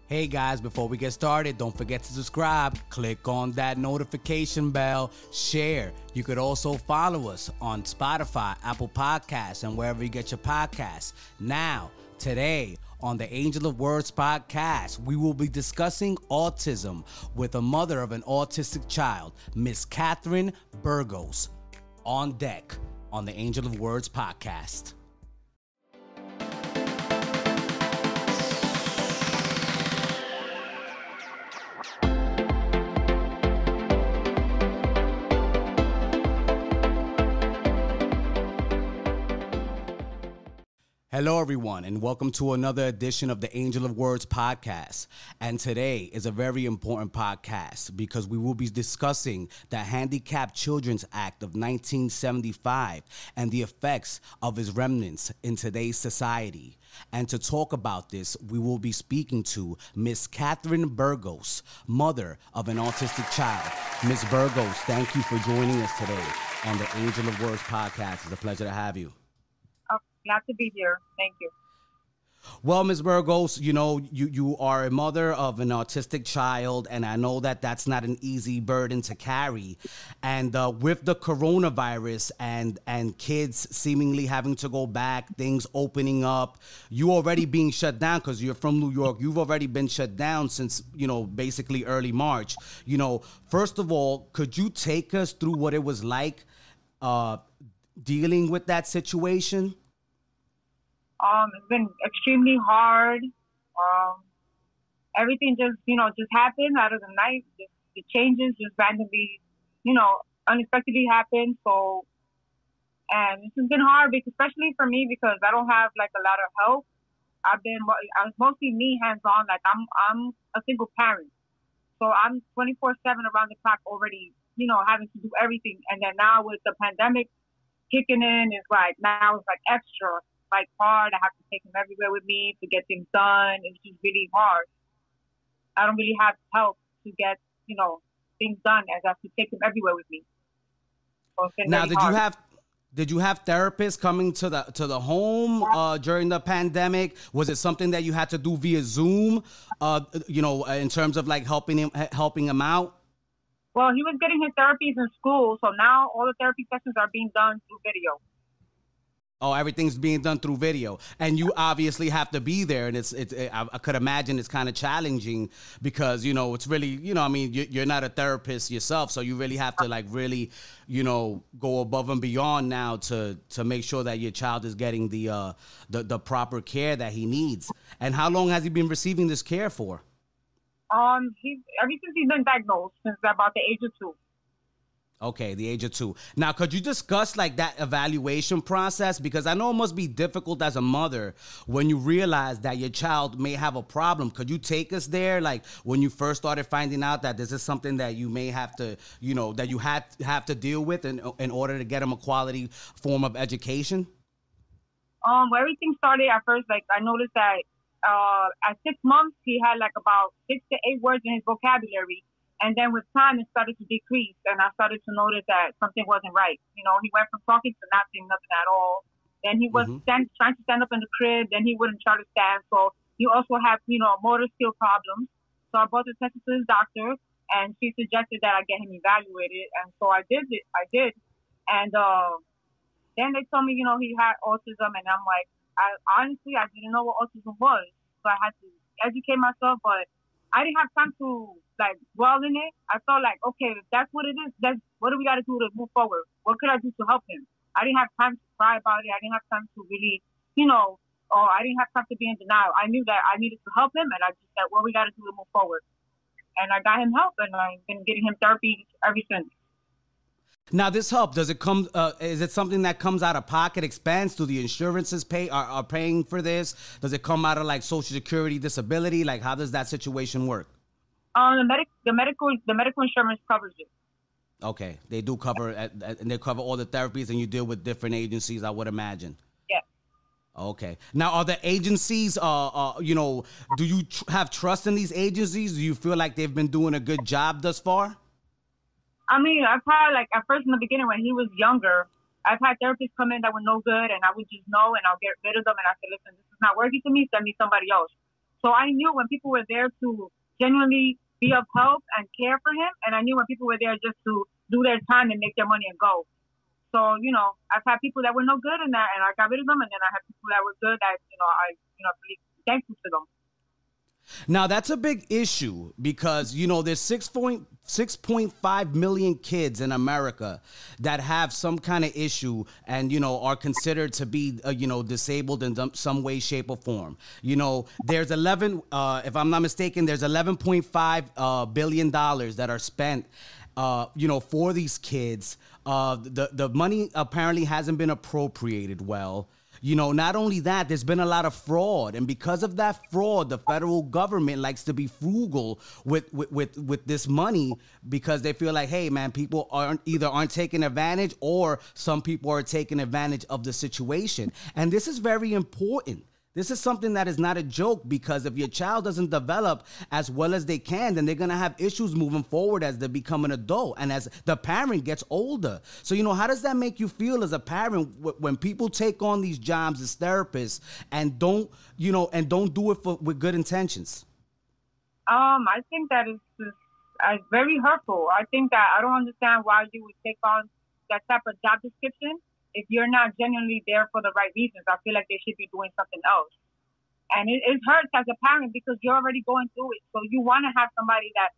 Hey guys, before we get started, don't forget to subscribe, click on that notification bell, share. You could also follow us on Spotify, Apple Podcasts, and wherever you get your podcasts. Now, today on the Angel of Words podcast, we will be discussing autism with a mother of an autistic child, Miss Katherine Burgos, on deck on the Angel of Words podcast. Hello, everyone, and welcome to another edition of the Angel of Words podcast. And today is a very important podcast because we will be discussing the Handicapped Children's Act of 1975 and the effects of its remnants in today's society. And to talk about this, we will be speaking to Miss Katherine Burgos, mother of an autistic child. Miss Burgos, thank you for joining us today on the Angel of Words podcast. It's a pleasure to have you. Glad to be here. Thank you. Well, Ms. Burgos, you know, you are a mother of an autistic child, and I know that that's not an easy burden to carry. And with the coronavirus and kids seemingly having to go back, things opening up, you already being shut down because you're from New York. You've already been shut down since, basically early March. First of all, could you take us through what it was like dealing with that situation? It's been extremely hard. Everything just happened out of the night. The changes just randomly, unexpectedly happened. So, and it's just been hard, especially for me because I don't have like a lot of help. I was mostly me hands-on. Like I'm a single parent, so I'm 24/7 around the clock already. Having to do everything, and then now with the pandemic kicking in, it's like extra. Like hard. I have to take him everywhere with me to get things done. It's just really hard. I don't really have help to get, things done as I have to take him everywhere with me. So now, really did you have therapists coming to the home during the pandemic? Was it something that you had to do via Zoom? In terms of like helping him out? Well, he was getting his therapies in school, so now all the therapy sessions are being done through video. Oh, everything's being done through video, and you obviously have to be there. And I could imagine it's kind of challenging because it's really you're not a therapist yourself, so you really have to go above and beyond now to make sure that your child is getting the proper care that he needs. And how long has he been receiving this care for? Ever since he's been diagnosed, since about the age of 2. Okay, the age of 2. Now, could you discuss like that evaluation process? Because I know it must be difficult as a mother when you realize that your child may have a problem. Could you take us there? Like when you first started finding out that this is something that you may have to, that you have to deal with in order to get him a quality form of education? Where everything started at first, I noticed that at 6 months, he had about 6 to 8 words in his vocabulary. And then with time, it started to decrease, and I started to notice that something wasn't right. He went from talking to not saying nothing at all. Then he was trying to stand up in the crib. Then he wouldn't try to stand. So he also had, motor skill problems. So I brought the test to his doctor, and she suggested that I get him evaluated. And so I did it. And then they told me, he had autism, and I'm like, I didn't know what autism was. So I had to educate myself, but I didn't have time to dwell in it. I felt like, okay, if that's what it is, that's what do we got to do to move forward? What could I do to help him? I didn't have time to cry about it. I didn't have time to really, I didn't have time to be in denial. I knew that I needed to help him, and I just said, what we got to do to move forward. And I got him help, and I've been getting him therapy ever since. Now, this help, does it come? Is it something that comes out of pocket expense? Do the insurances are paying for this? Does it come out of Social Security disability? How does that situation work? The medical insurance covers it. Okay, they do cover and they cover all the therapies, and you deal with different agencies, I would imagine. Yeah. Okay. Now, are the agencies, do you have trust in these agencies? Do you feel like they've been doing a good job thus far? I mean, I've had, at first in the beginning when he was younger, I've had therapists come in that were no good, and I would just know, and I'll get rid of them, and I said, listen, this is not working for me, send me somebody else. So I knew when people were there to genuinely be of help and care for him, and I knew when people were there just to do their time and make their money and go. So, you know, I've had people that were no good in that, and I got rid of them, and then I had people that were good that, you know, really thankful to them. Now, that's a big issue because, you know, there's 6.5 million kids in America that have some kind of issue and, you know, are considered to be, you know, disabled in some way, shape, or form. You know, there's if I'm not mistaken, there's $11.5 billion that are spent, you know, for these kids. The money apparently hasn't been appropriated well. You know, not only that, there's been a lot of fraud. And because of that fraud, the federal government likes to be frugal with this money because they feel like, hey, man, people aren't taking advantage or some people are taking advantage of the situation. And this is very important. This is something that is not a joke because if your child doesn't develop as well as they can, then they're going to have issues moving forward as they become an adult and as the parent gets older. So, you know, how does that make you feel as a parent when people take on these jobs as therapists and don't do it with good intentions? I think that is just very hurtful. I think that I don't understand why you would take on that type of job description if you're not genuinely there for the right reasons. I feel like they should be doing something else. And it hurts as a parent because you're already going through it. So you want to have somebody that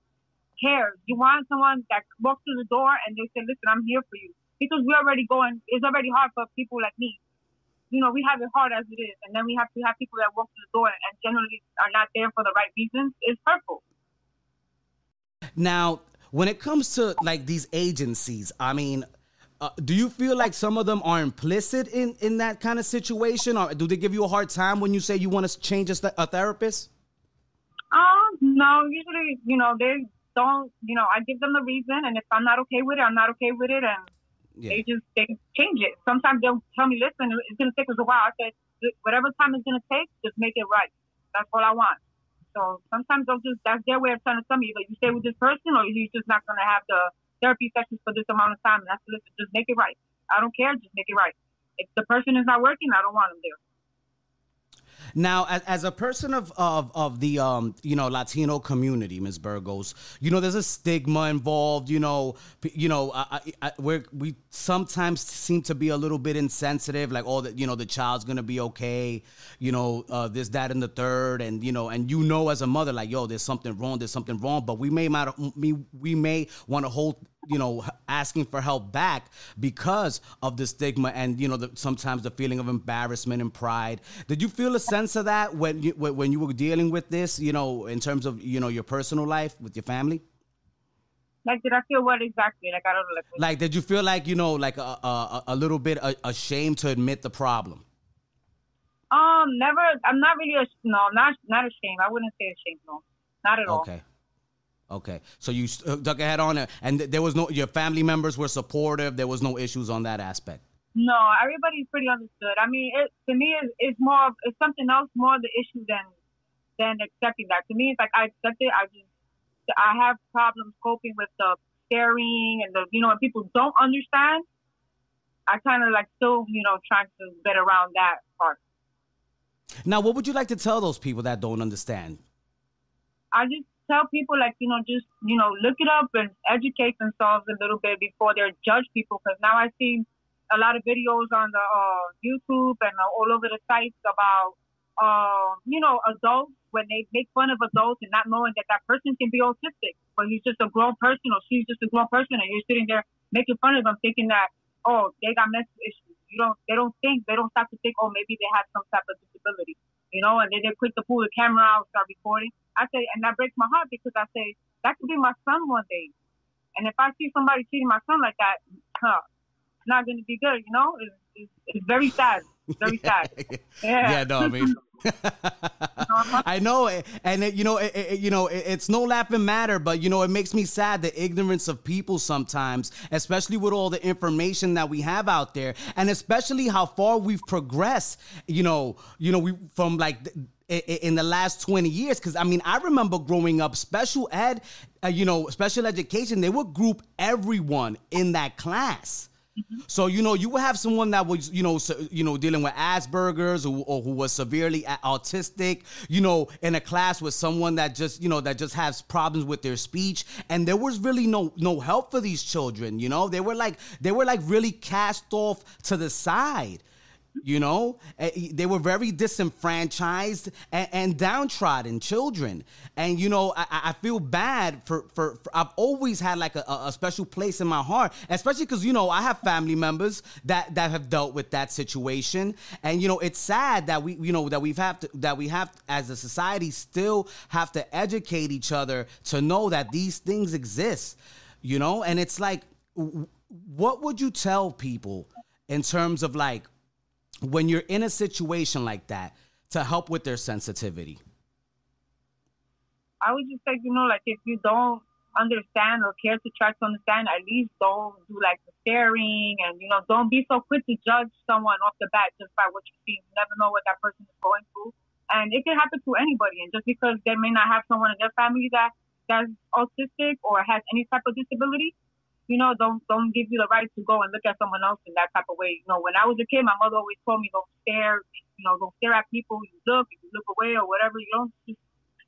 cares. You want someone that walks through the door and they say, listen, I'm here for you. Because it's already hard for people like me. You know, we have it hard as it is. And then we have to have people that walk through the door and generally are not there for the right reasons. It's hurtful. Now, when it comes to like these agencies, I mean, do you feel like some of them are implicit in that kind of situation, or do they give you a hard time when you say you want to change a therapist? No, usually, you know, they don't, you know, I give them the reason, and if I'm not okay with it, I'm not okay with it, and they change it. Sometimes they'll tell me, listen, it's going to take us a while. I said, whatever time it's going to take, just make it right. That's all I want. So sometimes that's their way of trying to tell me, either you stay with this person or you're just not going to have the therapy sessions for this amount of time. And that's, listen, just make it right. I don't care. Just make it right. If the person is not working, I don't want them there. Now, as a person of the you know, Latino community, Ms. Burgos, you know, there's a stigma involved. We sometimes seem to be a little bit insensitive, like, oh, you know, the child's gonna be okay, you know, this, that, and the third, and as a mother, like, yo, there's something wrong, but we may want to hold, you know, asking for help back because of the stigma and, you know, sometimes the feeling of embarrassment and pride. Did you feel a sense of that when you were dealing with this, you know, in terms of, you know, your personal life with your family? Like, did I feel what exactly? Like, I don't know. Like, did you feel like, you know, like a little bit ashamed to admit the problem? Never. I'm not really, not ashamed. I wouldn't say ashamed, no. Not at all. Okay. So you dug ahead on it, and there was your family members were supportive. There was no issues on that aspect. No, everybody's pretty understood. I mean, to me, it's something else, more the issue than accepting that. To me, it's like I accept it. I have problems coping with the staring and when people don't understand. I kind of like still, you know, trying to get around that part. Now, what would you like to tell those people that don't understand? I just tell people, like, you know, just, you know, look it up and educate themselves a little bit before they judge people. Because now I see a lot of videos on the YouTube and all over the sites about, you know, adults, when they make fun of adults and not knowing that person can be autistic, but he's just a grown person or she's just a grown person, and you're sitting there making fun of them, thinking that, oh, they got mental issues. They don't stop to think, oh, maybe they have some type of disability, you know, and then they're quick to pull the camera out and start recording. I say, and that breaks my heart because I say, that could be my son one day. And if I see somebody treating my son like that, it's not going to be good, you know? It's very sad. It's very sad. Yeah, no, I mean... I know, and it's no laughing matter, but you know, it makes me sad, the ignorance of people sometimes, especially with all the information that we have out there, and especially how far we've progressed. We from like in the last 20 years, because I mean, I remember growing up, special ed, special education, they would group everyone in that class. So, you know, you would have someone that was, dealing with Asperger's or who was severely autistic, you know, in a class with someone that just, that just has problems with their speech. And there was really no help for these children, you know. They were like really cast off to the side. You know, they were very disenfranchised and downtrodden children. And, you know, I feel bad for I've always had like a special place in my heart, especially because, you know, I have family members that have dealt with that situation. And, you know, it's sad that we have as a society still have to educate each other to know that these things exist, you know. And it's like, what would you tell people in terms of like, when you're in a situation like that, to help with their sensitivity? I would just say, you know, like if you don't understand or care to try to understand, at least don't do like the staring and, you know, don't be so quick to judge someone off the bat just by what you see. You never know what that person is going through. And it can happen to anybody. And just because they may not have someone in their family that's autistic or has any type of disability, you know, don't give you the right to go and look at someone else in that type of way. You know, when I was a kid, my mother always told me, don't stare at people. You look away or whatever. You don't just,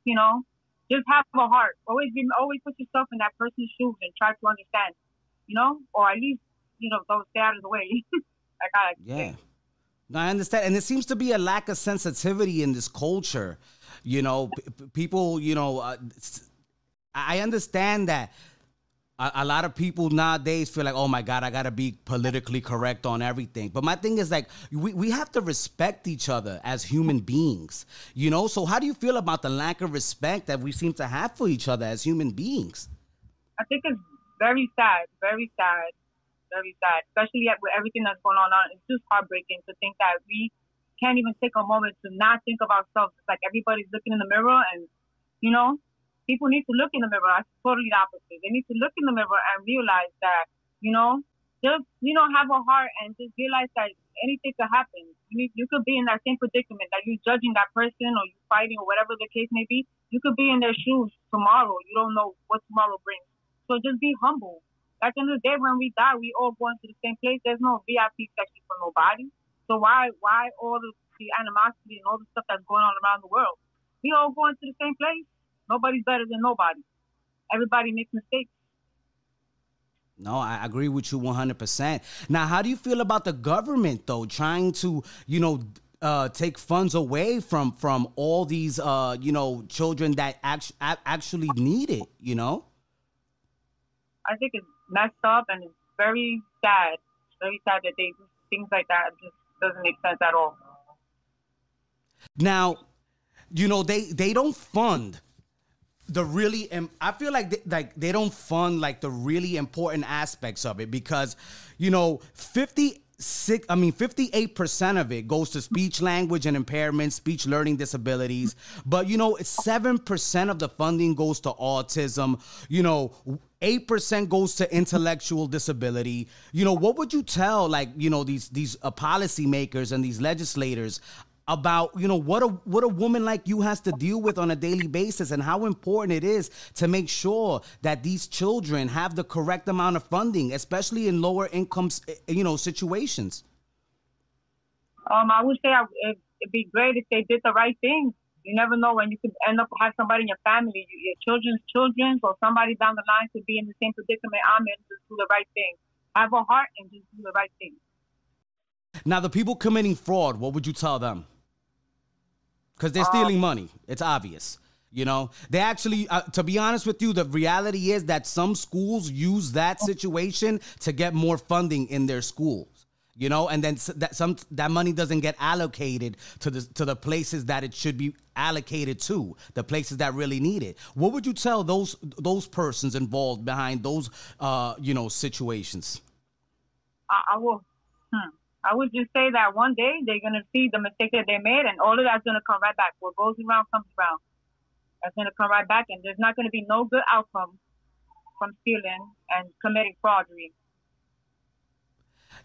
you know, just have a heart. Always put yourself in that person's shoes and try to understand, you know, or at least, you know, don't stay out of the way. Like I yeah. No, I understand. And there seems to be a lack of sensitivity in this culture. You know, people, you know, I understand that a lot of people nowadays feel like, oh my God, I got to be politically correct on everything. But my thing is like, we have to respect each other as human beings, you know? So how do you feel about the lack of respect that we seem to have for each other as human beings? I think it's very sad, very sad, very sad, especially with everything that's going on. It's just heartbreaking to think that we can't even take a moment to not think of ourselves. It's like everybody's looking in the mirror and, you know, people need to look in the mirror. That's totally the opposite. They need to look in the mirror and realize that, you know, just, you know, have a heart and just realize that anything could happen. You could be in that same predicament that you're judging that person or you're fighting or whatever the case may be. You could be in their shoes tomorrow. You don't know what tomorrow brings. So just be humble. At the end of the day, when we die, we all going to the same place. There's no VIP section for nobody. So why all the animosity and all the stuff that's going on around the world? We all going to the same place. Nobody's better than nobody. Everybody makes mistakes. No, I agree with you 100%. Now, how do you feel about the government, though, trying to, you know, take funds away from all these, you know, children that actually need it, you know? I think it's messed up and it's very sad. Very sad that they do things like that. It just doesn't make sense at all. Now, you know, they don't fund the really, I feel like they don't fund like the really important aspects of it because, you know, 58% of it goes to speech language and impairments, speech learning disabilities. But, you know, 7% of the funding goes to autism. You know, 8% goes to intellectual disability. You know, what would you tell, like, you know, these policymakers and these legislators about, you know, what a woman like you has to deal with on a daily basis and how important it is to make sure that these children have the correct amount of funding, especially in lower incomes, you know, situations? I would say it'd be great if they did the right thing. You never know when you could end up have somebody in your family, your children's or somebody down the line could be in the same predicament I'm in. Just do the right thing. Have a heart and just do the right thing. Now, the people committing fraud, what would you tell them? Because they're stealing money. It's obvious. You know, they actually, to be honest with you, the reality is that some schools use that situation to get more funding in their schools, you know, and then that money doesn't get allocated to the places that it should be allocated to, the places that really need it. What would you tell those persons involved behind those, you know, situations? I would just say that one day they're going to see the mistake that they made and all of that's going to come right back. What goes around comes around. That's going to come right back and there's not going to be no good outcome from stealing and committing forgery.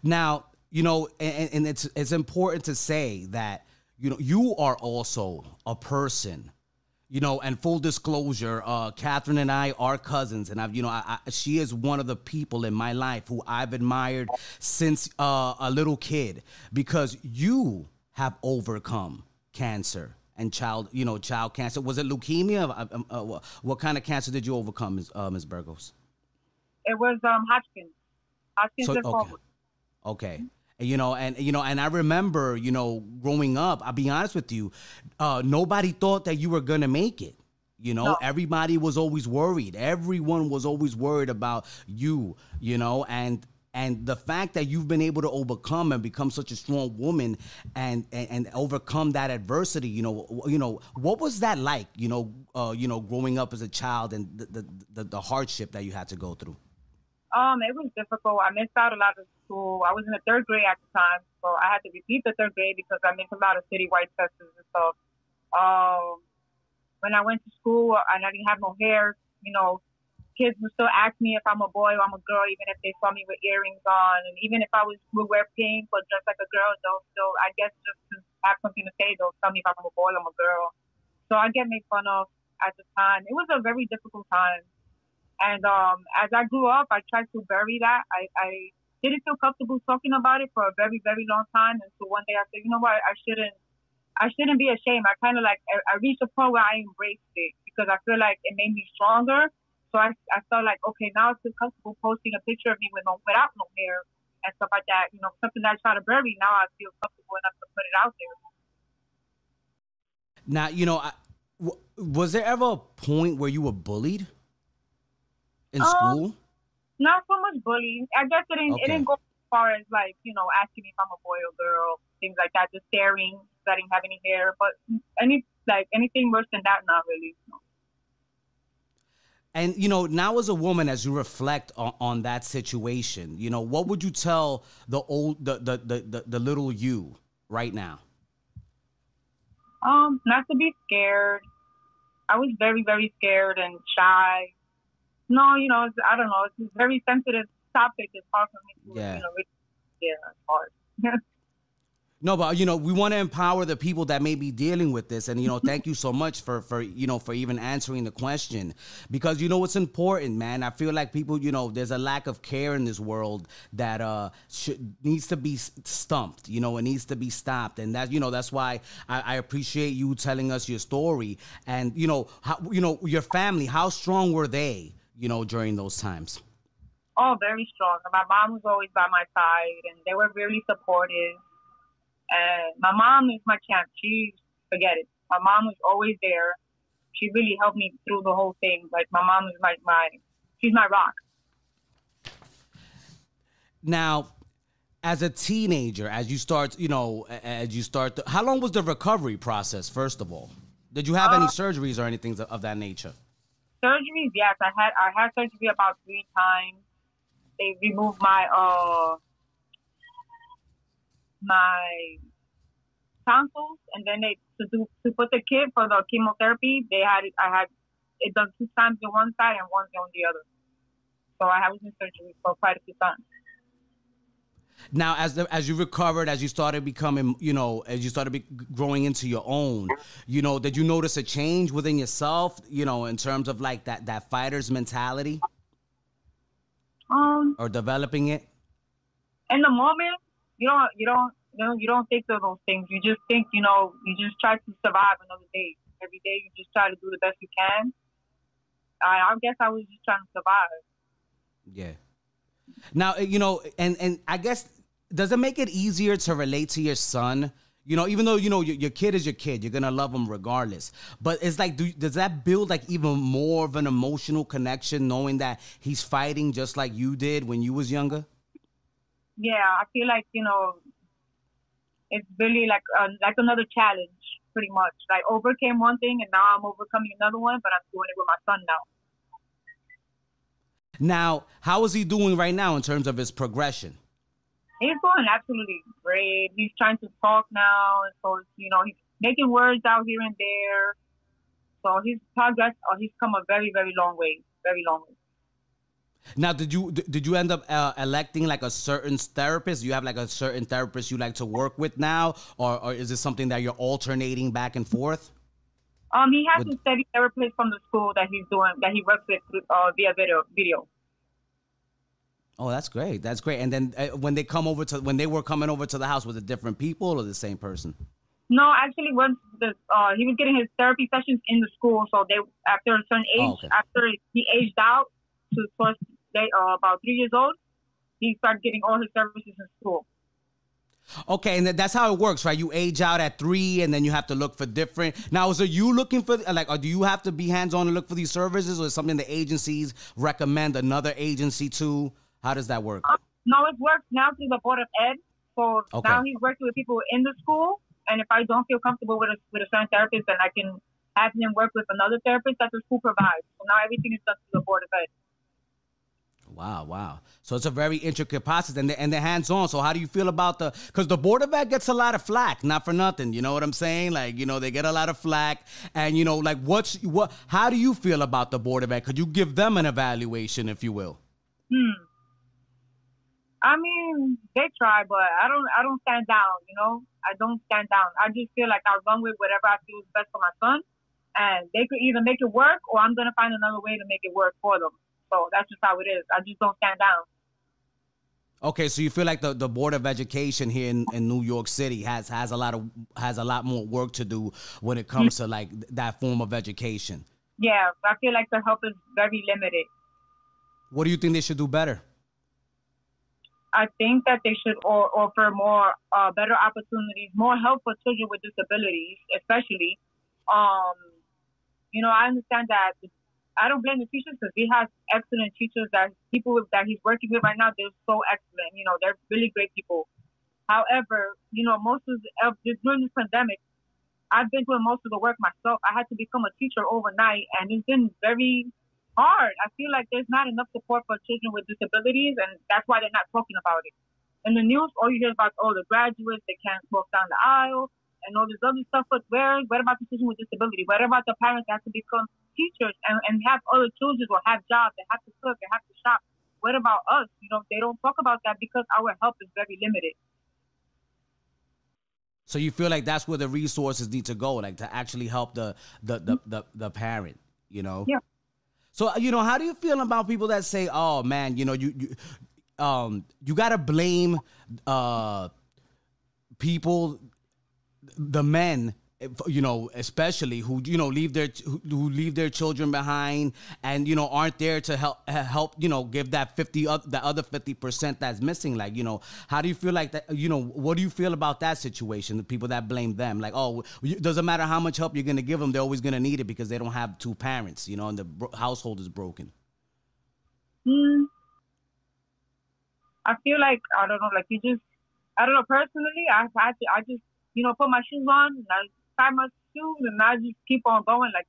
Now, you know, and it's important to say that, you know, you are also a person, You know, and full disclosure, Catherine and I are cousins, and she is one of the people in my life who I've admired since a little kid, because you have overcome cancer and child cancer. Was it leukemia? What kind of cancer did you overcome, Ms. Burgos? It was Hodgkin's. Hodgkin's lymphoma. Okay. And I remember, growing up, I'll be honest with you, nobody thought that you were going to make it. No. Everybody was always worried. Everyone was always worried about you, and the fact that you've been able to overcome and become such a strong woman and overcome that adversity, what was that like, growing up as a child and the hardship that you had to go through? It was difficult. I missed out a lot of school. I was in the third grade at the time, so I had to repeat the third grade because I missed a lot of citywide tests and stuff. When I went to school and I didn't have no hair, kids would still ask me if I'm a boy or I'm a girl, even if they saw me with earrings on. And even if I would wear pink or dress like a girl, they'll still, I guess, just to have something to say, they'll tell me if I'm a boy or I'm a girl. So I get made fun of at the time. It was a very difficult time. And as I grew up, I tried to bury that. I didn't feel comfortable talking about it for a very, very long time. And so one day I said, you know what, I shouldn't be ashamed. I kind of I reached a point where I embraced it because I feel like it made me stronger. So I felt like, okay, now I feel comfortable posting a picture of me without no hair and stuff like that. Something that I try to bury, now I feel comfortable enough to put it out there. Now, was there ever a point where you were bullied in school? Not so much bullying. I guess it didn't go as far as asking me if I'm a boy or girl, things like that, just staring, because I didn't have any hair. But anything worse than that, not really. No. And now as a woman, as you reflect on that situation, what would you tell the little you right now? Not to be scared. I was very, very scared and shy. No, I don't know. It's a very sensitive topic. It's hard for me to, it's hard. No, but, we want to empower the people that may be dealing with this. And, thank you so much for even answering the question, because, it's important, man. I feel like people, there's a lack of care in this world that needs to be stumped, it needs to be stopped. And that, that's why I appreciate you telling us your story. And, how, your family, how strong were they, during those times? Oh, very strong. My mom was always by my side, and they were really supportive. And my mom is my champ. Forget it. My mom was always there. She really helped me through the whole thing. Like, my mom is she's my rock. Now, as a teenager, as you start, how long was the recovery process, first of all? Did you have any surgeries or anything of that nature? Surgeries, yes. I had surgery about 3 times. They removed my tonsils, and then to put the kit for the chemotherapy, I had it done 2 times on one side and once on the other. So I was in surgery for quite a few times. Now, as you recovered, as you started becoming, as you started growing into your own, did you notice a change within yourself, in terms of like that fighter's mentality? Or developing it? In the moment, you don't think of those things. You just think, you just try to survive another day. Every day you just try to do the best you can. I guess I was just trying to survive. Yeah. Now, and I guess, does it make it easier to relate to your son? Even though, your kid is your kid, you're going to love him regardless. But it's like, does that build like even more of an emotional connection knowing that he's fighting just like you did when you was younger? Yeah, I feel like, it's really like another challenge, pretty much. Like, overcame one thing and now I'm overcoming another one, but I'm doing it with my son now. Now, how is he doing right now in terms of his progression? He's doing absolutely great. He's trying to talk now, and so he's making words out here and there. So his progress, he's come a very, very long way, very long way. Now, did you end up electing like a certain therapist? Do you have like a certain therapist you like to work with now, or is it something that you're alternating back and forth? He has a steady therapist from the school that he's doing, that he works with via video. Oh, that's great. That's great. And then when they were coming over to the house, was it different people or the same person? No, actually, once he was getting his therapy sessions in the school, so they after a certain age, after he aged out to about 3 years old, he started getting all his services in school. Okay, and that's how it works, right? You age out at 3, and then you have to look for different. Now, are you looking for or do you have to be hands-on and look for these services, or is something the agencies recommend another agency to? How does that work? No, it works now through the Board of Ed. So now he's working with people in the school, and if I don't feel comfortable with a certain therapist, then I can have him work with another therapist that the school provides. So now everything is done through the Board of Ed. Wow. So it's a very intricate process, and they're hands-on. So how do you feel about because the Board of Ed gets a lot of flack, not for nothing. You know what I'm saying? Like, they get a lot of flack, and like how do you feel about the Board of Ed? Could you give them an evaluation, if you will? I mean, they try, but I don't stand down, I don't stand down. I just feel like I'll run with whatever I feel is best for my son, and they could either make it work, or I'm going to find another way to make it work for them. So that's just how it is. I just don't stand down. Okay, so you feel like the Board of Education here in New York City has a lot more work to do when it comes to like that form of education. Yeah, I feel like the help is very limited. What do you think they should do better? I think that they should offer more better opportunities, more help for children with disabilities, especially. I understand that. I don't blame the teachers, because he has excellent teachers people that he's working with right now. They're so excellent. They're really great people. However, most of during this pandemic, I've been doing most of the work myself. I had to become a teacher overnight, and it's been very hard. I feel like there's not enough support for children with disabilities, and that's why they're not talking about it. In the news, all you hear about all the graduates, they can't walk down the aisle, and all this other stuff. But what about the children with disability? What about the parents that have to become teachers and have other children or have jobs, they have to cook, they have to shop? What about us? They don't talk about that because our help is very limited. So you feel like that's where the resources need to go, like to actually help the parent, Yeah. So, how do you feel about people that say, oh man, you got to blame people, the men, especially who leave their children behind and aren't there to help give that the other 50% that's missing. Like, how do you feel like that? What do you feel about that situation? The people that blame them, like, oh, it doesn't matter how much help you're gonna give them, they're always gonna need it because they don't have two parents, and the household is broken. I feel like I don't know, personally, I just put my shoes on and I tie my shoes and I just keep on going. I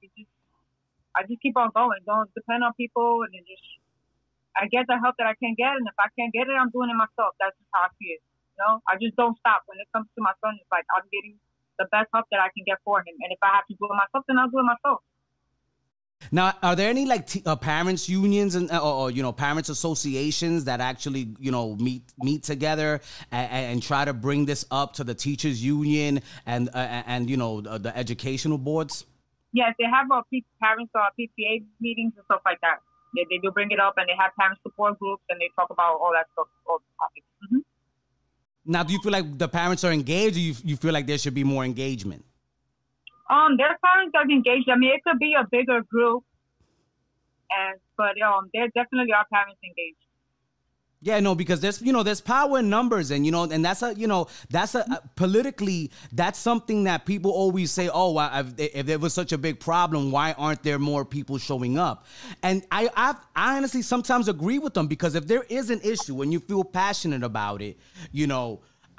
just keep on going. Don't depend on people, and I get the help that I can get, and if I can't get it, I'm doing it myself. That's just how I see it. I just don't stop. When it comes to my son, it's like I'm getting the best help that I can get for him, and if I have to do it myself, then I'll do it myself. Now, are there any parents unions or parents associations that actually meet together and try to bring this up to the teachers union and the educational boards? Yes, they have parents PTA meetings and stuff like that. They do bring it up, and they have parent support groups, and they talk about all that stuff, all the topics. Mm-hmm. Now, do you feel like the parents are engaged, or you feel like there should be more engagement? Their parents are engaged. I mean, it could be a bigger group, but there definitely are parents engaged. Yeah, no, because there's power in numbers, and that's politically, that's something that people always say, oh, if there was such a big problem, why aren't there more people showing up? And I honestly sometimes agree with them, because if there is an issue and you feel passionate about it,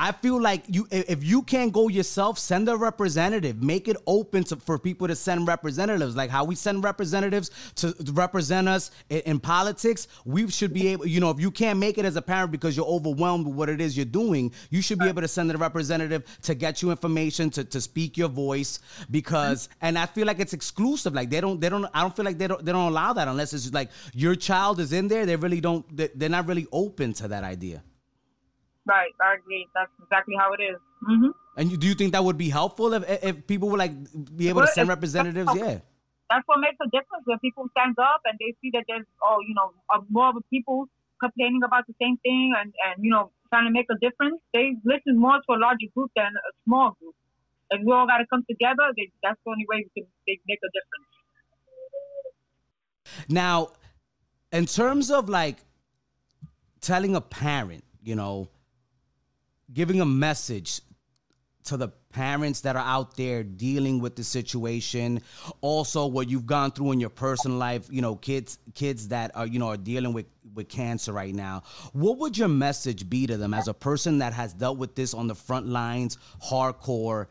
I feel like if you can't go yourself, send a representative. Make it open for people to send representatives. Like how we send representatives to represent us in politics, we should be able, if you can't make it as a parent because you're overwhelmed with what it is you're doing, you should be able to send a representative to get you information, to speak your voice, because, and I feel like it's exclusive. Like I don't feel like they don't allow that unless it's like your child is in there. They're not really open to that idea. Right. I agree. That's exactly how it is. Mm-hmm. And do you think that would be helpful if people would like be able to send representatives? Yeah. That's what makes a difference when people stand up and they see that there's, more of people complaining about the same thing and trying to make a difference. They listen more to a larger group than a small group. If we all got to come together, that's the only way we can make a difference. Now, in terms of like telling a parent, giving a message to the parents that are out there dealing with the situation, also what you've gone through in your personal life, kids that are, are dealing with cancer right now, what would your message be to them as a person that has dealt with this on the front lines, hardcore?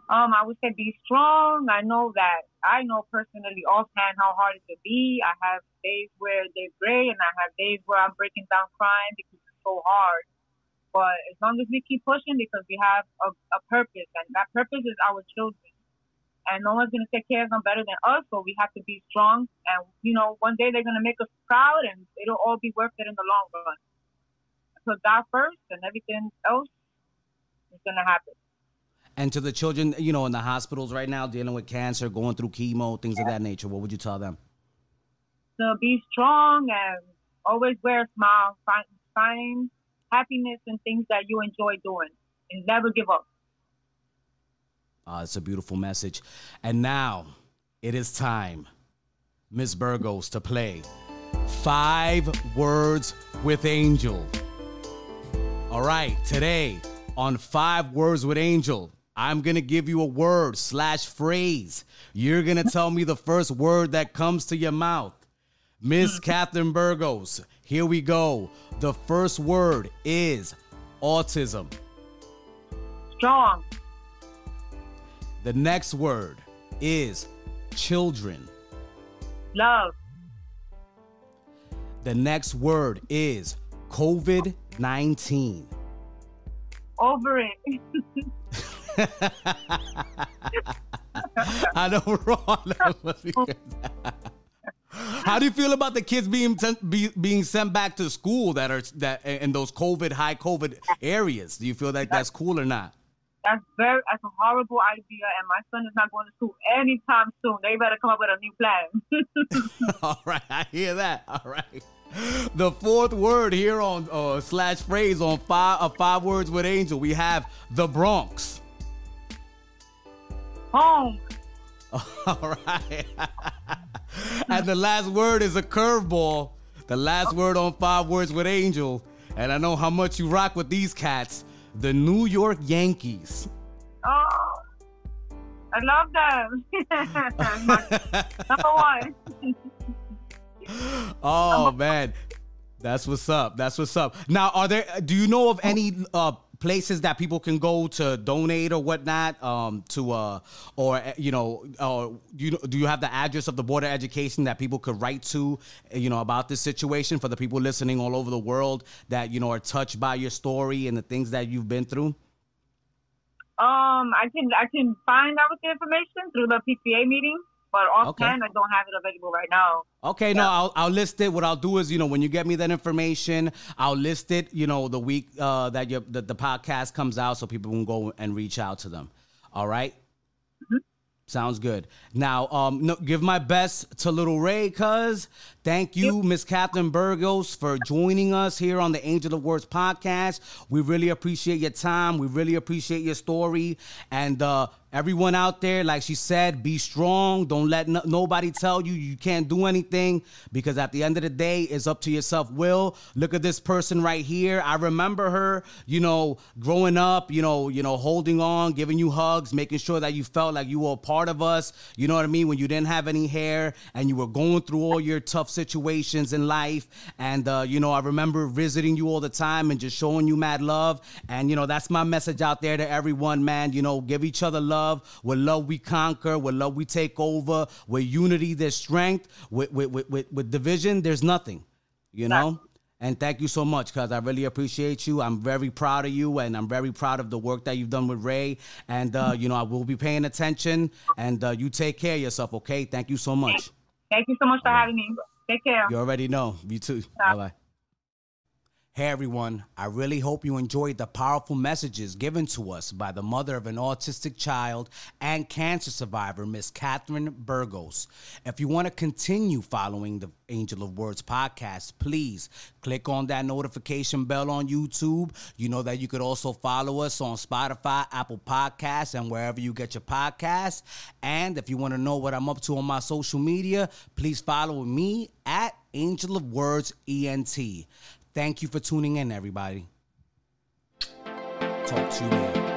I would say be strong. I know personally offhand how hard it can be. I have days where they're great and I have days where I'm breaking down crying because it's so hard. But as long as we keep pushing, because we have a purpose, and that purpose is our children. And no one's going to take care of them better than us, so we have to be strong. And, one day they're going to make us proud, and it'll all be worth it in the long run. So God first, and everything else is going to happen. And to the children, in the hospitals right now, dealing with cancer, going through chemo, things of that nature, what would you tell them? So be strong and always wear a smile. Find happiness and things that you enjoy doing, and never give up. It's a beautiful message. And now it is time, Miss Burgos, to play 5 Words with Angel. All right, today on 5 Words with Angel, I'm going to give you a word / phrase. You're going to tell me the first word that comes to your mouth. Miss Katherine Burgos, here we go. The first word is autism. Strong. The next word is children. Love. The next word is COVID-19. Over it. I know we're wrong. How do you feel about the kids being sent back to school that in those high COVID areas? Do you feel like that's cool or not? That's a horrible idea, and my son is not going to school anytime soon. They better come up with a new plan. All right, I hear that. All right. The fourth word here on / phrase on 5 Words with Angel, we have the Bronx. Home. All right. And the last word is a curveball. The last word on 5 Words with Angel, and I know how much you rock with these cats, the New York Yankees. Oh, I love them. Number 1. Oh, man. That's what's up. That's what's up. Now, do you know of any places that people can go to donate or whatnot? Do you have the address of the Board of Education that people could write to, about this situation for the people listening all over the world that, are touched by your story and the things that you've been through? I can find out the information through the PTA meeting. But offhand, I don't have it available right now. Okay, yeah. No, I'll list it. What I'll do is, when you get me that information, I'll list it, the week that the podcast comes out so people can go and reach out to them. All right? Mm-hmm. Sounds good. Now, give my best to little Ray, cuz. Thank you, Miss Katherine Burgos, for joining us here on the Angel of Words podcast. We really appreciate your time. We really appreciate your story. And everyone out there, like she said, be strong. Don't let nobody tell you can't do anything, because at the end of the day, it's up to your self-will. Look at this person right here. I remember her, growing up, holding on, giving you hugs, making sure that you felt like you were a part of us. You know what I mean? When you didn't have any hair and you were going through all your tough situations in life. And, I remember visiting you all the time and just showing you mad love. And, that's my message out there to everyone, man. Give each other love. With love, we conquer. With love, we take over. With unity, there's strength. With division, there's nothing, And thank you so much, because I really appreciate you. I'm very proud of you, and I'm very proud of the work that you've done with Ray. And, I will be paying attention. And you take care of yourself, okay? Thank you so much. Thank you so much for having me. Take care. You already know. You too. Bye-bye. Hey everyone, I really hope you enjoyed the powerful messages given to us by the mother of an autistic child and cancer survivor, Miss Katherine Burgos. If you want to continue following the Angel of Words podcast, please click on that notification bell on YouTube. You know that you could also follow us on Spotify, Apple Podcasts, and wherever you get your podcasts. And if you want to know what I'm up to on my social media, please follow me at Angel of Words ENT. Thank you for tuning in, everybody. Talk to you later.